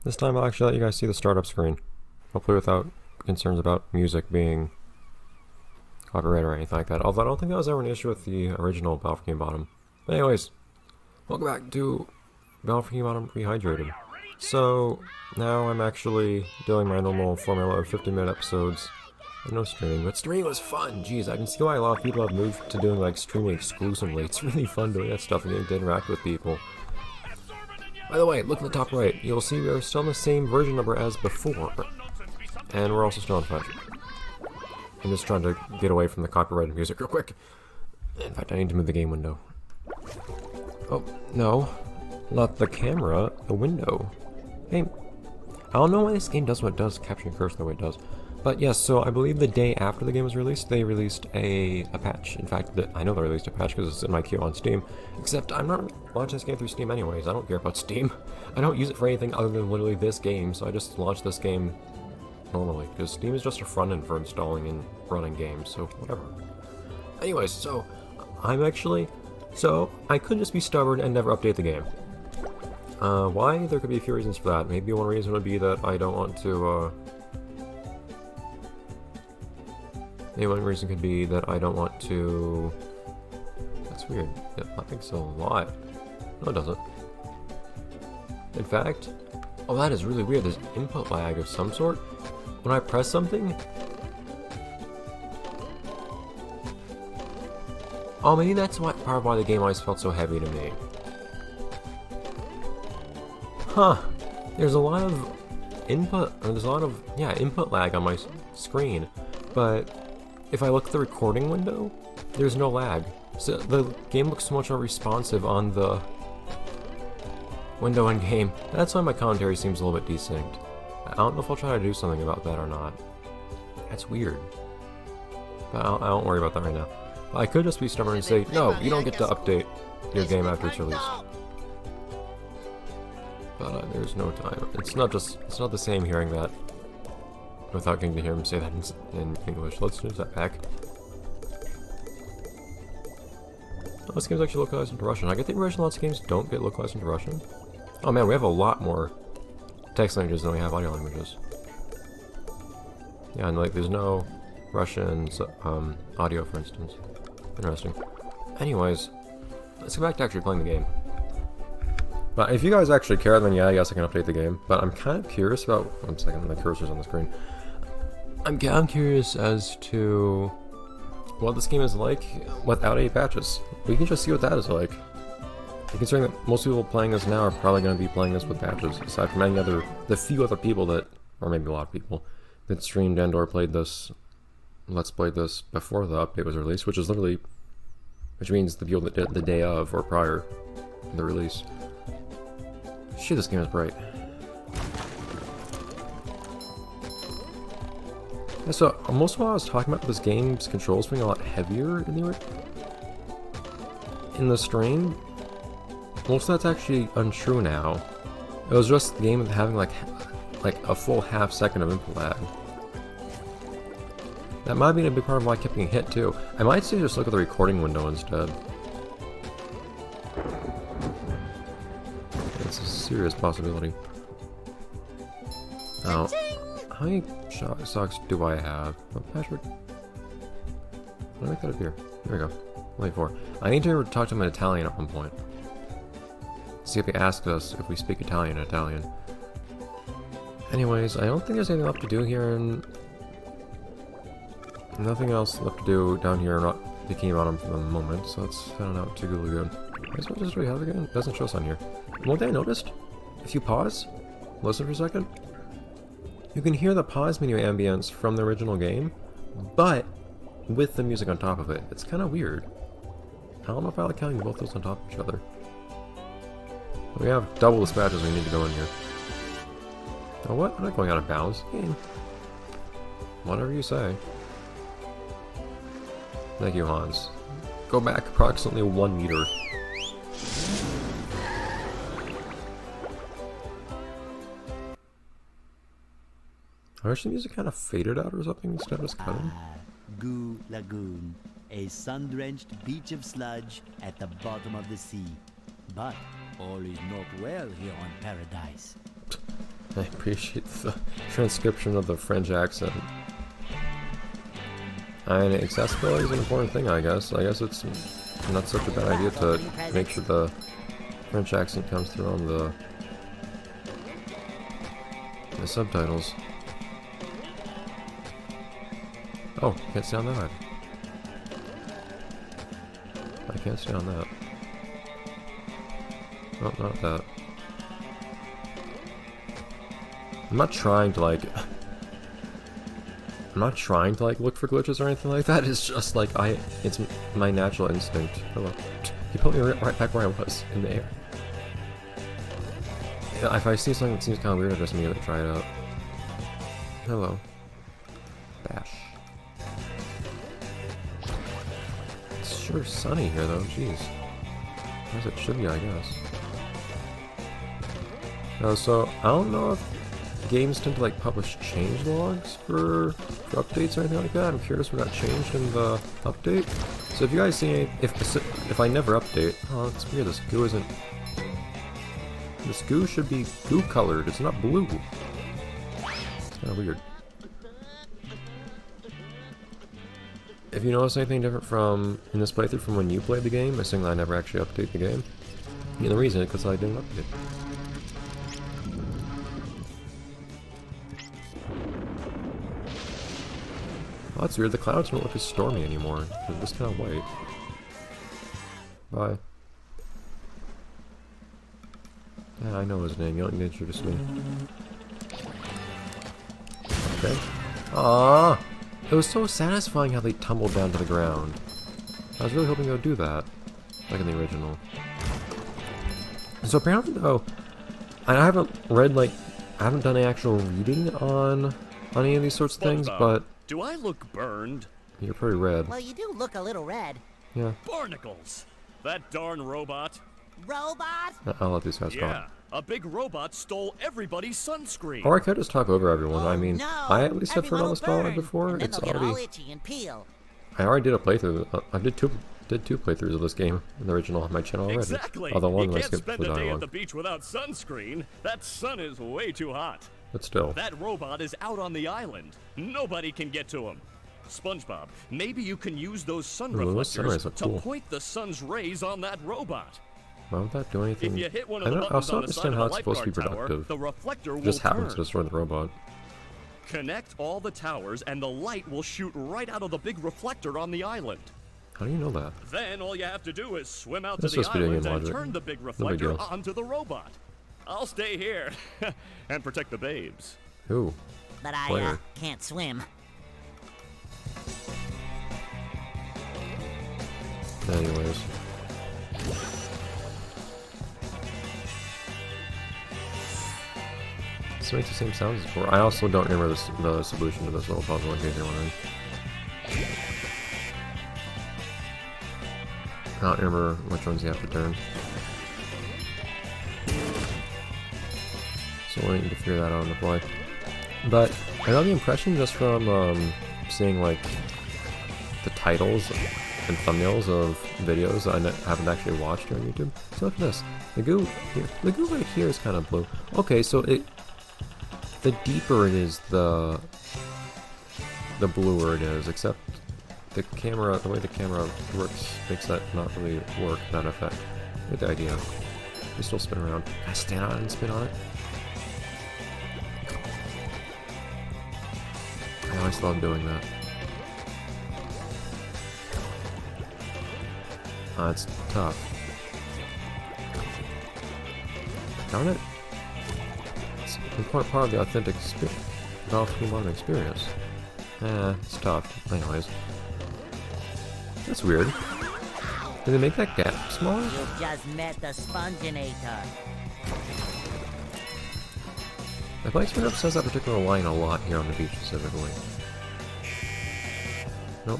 This time I'll actually let you guys see the startup screen. Hopefully without concerns about music being copyright or anything like that. Although I don't think that was ever an issue with the original Bikini Bottom. But anyways, welcome back to Bikini Bottom Rehydrated. So, now I'm actually doing my normal formula of 50-minute episodes. No streaming, but streaming was fun. Jeez, I can see why a lot of people have moved to doing like streaming exclusively. It's really fun doing that stuff and getting to interact with people. By the way, look at the top right. You'll see we're still in the same version number as before. And we're also still on Fudge. I'm just trying to get away from the copyrighted music real quick. In fact, I need to move the game window. Oh, no. Not the camera, the window. Hey, I don't know why this game does what it does, capturing cursor the way it does. But yes, so I believe the day after the game was released, they released a patch. In fact, I know they released a patch because it's in my queue on Steam. Except I'm not launching this game through Steam anyways. I don't care about Steam. I don't use it for anything other than literally this game, so I just launched this game normally. Because Steam is just a front end for installing and running games, so whatever. Anyways, so I'm actually... So, I could just be stubborn and never update the game. Why? There could be a few reasons for that. Maybe one reason would be that I don't want to, Maybe one reason could be that I don't want to... That's weird. Yeah, I think so a lot. No, it doesn't. In fact... Oh, that is really weird. There's input lag of some sort. When I press something... Oh, maybe that's part of why the game always felt so heavy to me. Huh. There's a lot of input... Or there's a lot of... Yeah, input lag on my screen. But... If I look at the recording window, there's no lag. So the game looks so much more responsive on the window in game. That's why my commentary seems a little bit desync. I don't know if I'll try to do something about that or not. That's weird. But I don't worry about that right now. But I could just be stubborn and say, no, you don't get to update your game after it's released. But there's no time. It's not the same hearing that without getting to hear him say that in English. Let's use that back. Oh, this game's actually localized into Russian. I get the impression lots of games don't get localized into Russian. Oh man, we have a lot more text languages than we have audio languages. Yeah, and like there's no Russian audio, for instance. Interesting. Anyways, let's go back to actually playing the game. But if you guys actually care, then yeah, I guess I can update the game. But I'm kind of curious about... One second, the cursor's on the screen. I'm curious as to what this game is like without any patches. We can just see what that is like. Considering that most people playing this now are probably going to be playing this with patches, aside from any other... The few other people that... Or maybe a lot of people that streamed and or played this... Let's Play this before the update was released, which is literally... Which means the people that did it the day of or prior to the release. Shit, this game is bright. Yeah, so, most of what I was talking about, this game's controls being a lot heavier in the stream. Most of that's actually untrue now. It was just the game having like a full half second of input lag. That might be a big part of why I kept getting hit too. I might say just look at the recording window instead. It's a serious possibility. Now, how many socks do I have? Oh, password. Let me make that appear. There we go. Only 4. I need to talk to him in Italian at one point. See if he asks us if we speak Italian in Italian. Anyways, I don't think there's anything left to do here, and nothing else left to do down here. I'm not thinking about him for the moment, so let's find out to Google good. I guess we'll just rehydrate again. It doesn't show us on here. One thing I noticed, if you pause, listen for a second, you can hear the pause menu ambience from the original game, but with the music on top of it. It's kind of weird. I don't know if I like having both those on top of each other. We have double the patches we need to go in here. Oh, what? I'm not going out of bounds. Game. Whatever you say. Thank you, Hans. Go back approximately 1 meter. I wish the music kind of faded out or something instead of just cutting. Goo Lagoon, a sun-drenched beach of sludge at the bottom of the sea. But all is not well here on Paradise. I appreciate the transcription of the French accent. And accessibility is an important thing, I guess. I guess it's not such a bad idea to make sure the French accent comes through on the subtitles. Oh, can't stay on that. I can't stay on that. Oh, not that. I'm not trying to like look for glitches or anything like that. It's just like it's my natural instinct. Hello. You put me right back where I was, in the air. Yeah, if I see something that seems kind of weird, I just immediately try it out. Hello. Bash. It's sure sunny here though, jeez. As it should be, I guess. So, I don't know if games tend to like publish change logs for updates or anything like that. I'm curious what got changed in the update. So if you guys see if I never update, oh, it's weird. This goo isn't. This goo should be goo colored. It's not blue. It's kind of weird. If you notice anything different from in this playthrough from when you played the game, I think that I never actually update the game. And the reason is because I didn't update. Oh, that's weird. The clouds don't look as stormy anymore. They're just kind of white. Bye. Yeah, I know his name. You don't need to introduce me. Okay. Ah, it was so satisfying how they tumbled down to the ground. I was really hoping they would do that, like in the original. So apparently, though, I haven't read I haven't done any actual reading on any of these sorts of things, but. Do I look burned? You're pretty red. Well, you do look a little red. Yeah. Barnacles! That darn robot. Robot? I'll let these guys Yeah, talk. a big robot stole everybody's sunscreen. Or I could just talk over everyone. Oh, I mean, no. I at least have heard Everyone all will this dialogue burn, before. and then It's they'll get all already. itchy and peel. I already did a playthrough. I did two playthroughs of this game in the original on my channel already. Exactly. Although one you I can't skipped spend the a day at dialogue. the beach without sunscreen. That sun is way too hot. But still. That robot is out on the island. Nobody can get to him. Spongebob, maybe you can use those sun Ooh, those sun rays reflectors look to cool. point the sun's rays on that robot. Why would that do anything? If you hit one of I the don't. I buttons also on the side understand of how the it's supposed to be lifeguard tower, productive. the reflector will Just happens to turn. destroy the robot. Connect all the towers and the light will shoot right out of the big reflector on the island. How do you know that? Then all you have to do is swim out That's to the just video island game and logic. turn the big big reflector deal. onto the robot. I'll stay here and protect the babes. Ooh. But I Player. can't swim. Anyways. This makes the same sounds as before. I also don't remember the solution to this little puzzle in case you're wondering. I don't remember which ones you have to turn. So we'll need to figure that out on the fly. But I got the impression just from seeing like the titles and thumbnails of videos that I haven't actually watched on YouTube. So look at this. The goo here. The goo right here is kind of blue. Okay, so the deeper it is, the bluer it is. Except the way the camera works makes that not really work. That effect. Get the idea. You still spin around. Can I stand on it and spin on it? I always love doing that. It's tough. Darn it. It's an important part of the authentic experience. It's tough. Anyways. That's weird. Did they make that gap smaller? You just met the Sponginator. My bike spin up says that particular line a lot here on the beach specifically. Nope.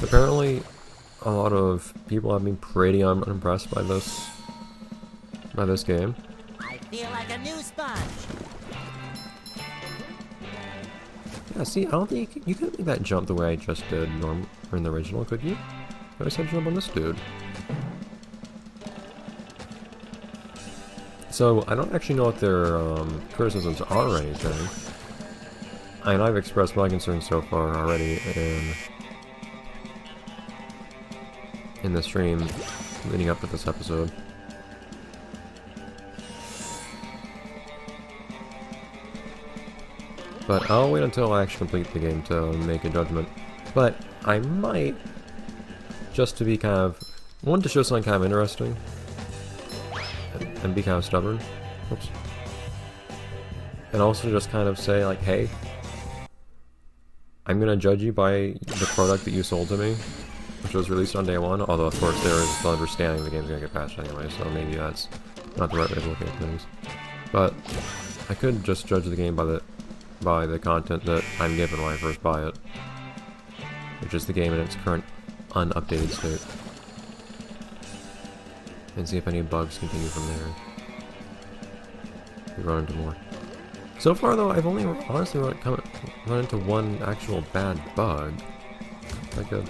Apparently, a lot of people have been pretty unimpressed by this game. I feel like a new sponge. Yeah, see, I don't think you could make that jump the way I just did in the original, could you? I just had to jump on this dude. So I don't actually know what their criticisms are or anything. And I've expressed my concerns so far already in the stream leading up to this episode. But I'll wait until I actually complete the game to make a judgment. But I might, just to be kind of, one, to show something kind of interesting, and be kind of stubborn. Oops. And also just kind of say like, hey, I'm gonna judge you by the product that you sold to me, which was released on day one, although of course there is the understanding the game's gonna get patched anyway, so maybe that's not the right way of looking at things. But I could just judge the game by the content that I'm given when I first buy it, which is the game in its current unupdated state, and see if any bugs continue from there. We run into more. So far though, I've only honestly run into one actual bad bug. Quite good.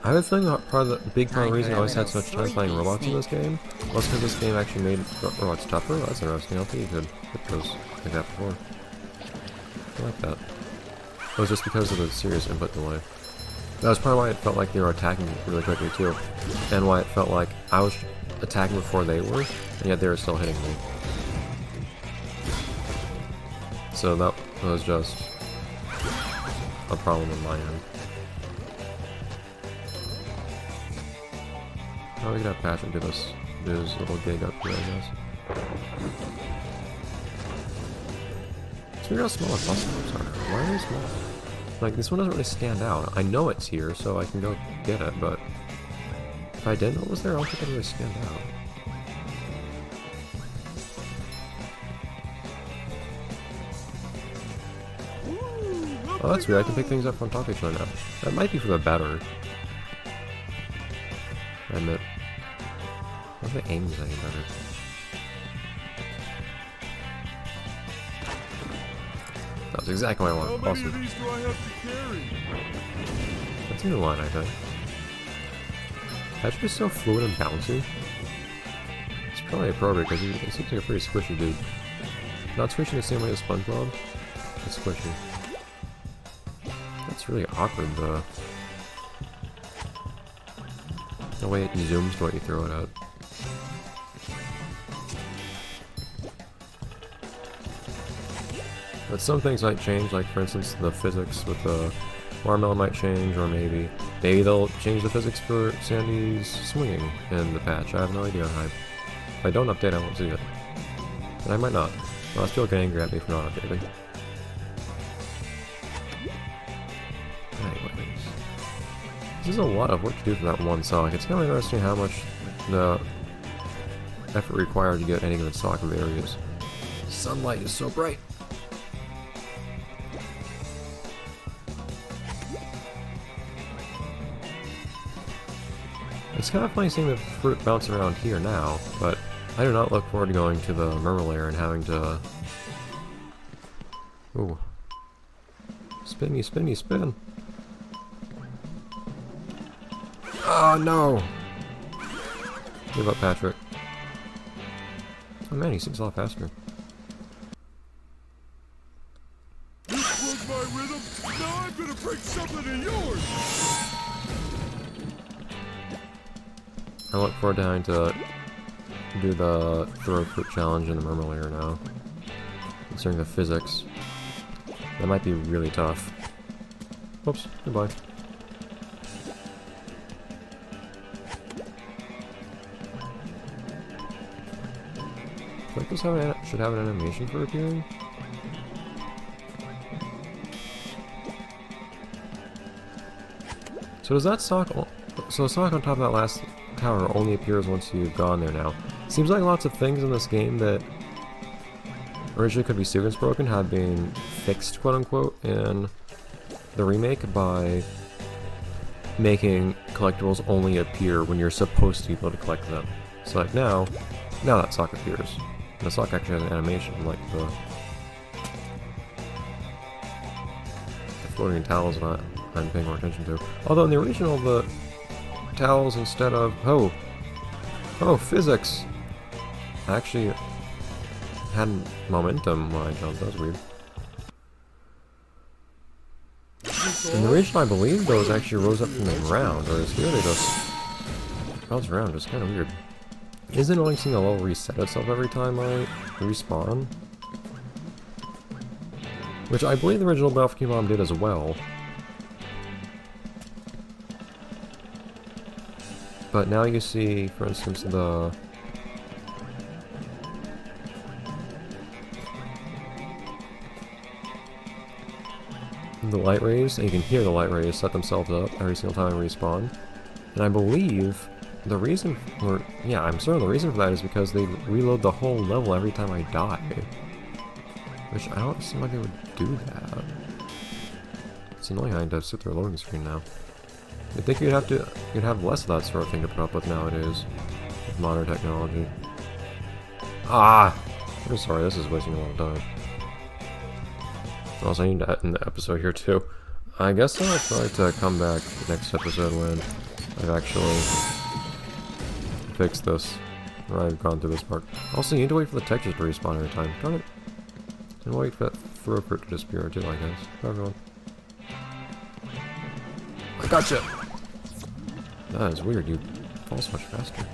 I have a feeling that big part of the reason I always had so much time playing robots in this game was because this game actually made robots tougher. That's interesting. I don't think you could hit those like that before. I like that. It was just because of the serious input delay. That was probably why it felt like they were attacking really quickly too, and why it felt like I was attacking before they were, and yet they were still hitting me. So that was just a problem on my end. Oh, we could have Patrick do this little gig up here, I guess. Let's figure out how small the bus stops are. Why are they small? Like, this one doesn't really stand out. I know it's here, so I can go get it, but if I didn't know it was there, I don't think it'd really stand out. Oh, that's weird. I can pick things up from top of each other now. That might be for the better. I admit. What if the aim is any better? That's exactly what I want. Awesome. That's a new line, I think. Patrick is so fluid and bouncy. It's probably appropriate because he seems like a pretty squishy dude. Not squishy the same way as Spongebob, but squishy. That's really awkward, though. The way it zooms to what you throw it at. But some things might change, like for instance the physics with the watermelon might change, or maybe they'll change the physics for Sandy's swinging in the patch. I have no idea. If I don't update, I won't see it. And I might not. Well, I'll still get angry at me for not updating. Anyways. This is a lot of work to do for that one sock. It's kind of interesting how much the effort required to get any given sock varies. Sunlight is so bright. It's kind of funny seeing the fruit bounce around here now, but I do not look forward to going to the murmur layer and having to... Ooh. Spinny, spinny, spin! Oh no! Give up, Patrick. Oh man, he seems a lot faster. This was my rhythm, now I'm gonna break something of yours! I look forward to having to do the throw fruit challenge in the murmur layer now. Considering the physics. That might be really tough. Oops, goodbye. I feel like this should have an animation for appearing. So does that sock... So the sock on top of that last tower only appears once you've gone there now. Seems like lots of things in this game that originally could be sequence broken have been fixed, quote unquote, in the remake by making collectibles only appear when you're supposed to be able to collect them. So like now that sock appears. And the sock actually has an animation like the floating towels that I'm paying more attention to. Although in the original the towels instead of... Oh! Oh, physics! I actually had momentum when I jumped, that was weird. And the reason I believe those actually rose up from the ground, whereas here they just bounce around, it's kind of weird. Isn't it annoying seeing the level reset itself every time I respawn? Which I believe the original Bikini Bomb did as well. But now you see, for instance, the light rays, and you can hear the light rays set themselves up every single time I respawn. And I believe the reason for, yeah, I'm certain the reason for that is because they reload the whole level every time I die. Which I don't seem like they would do that. It's annoying having to sit through a loading screen now. I think you'd have less of that sort of thing to put up with nowadays, with modern technology. Ah! I'm sorry, this is wasting a lot of time. Also, I need to end the episode here too. I guess I'll try to come back next episode when I've actually fixed this, or I've gone through this part. Also, you need to wait for the textures to respawn every time. Darn it. And wait for that throw fruit to disappear too, I guess. Bye everyone. I gotcha! That is weird, you fall so much faster.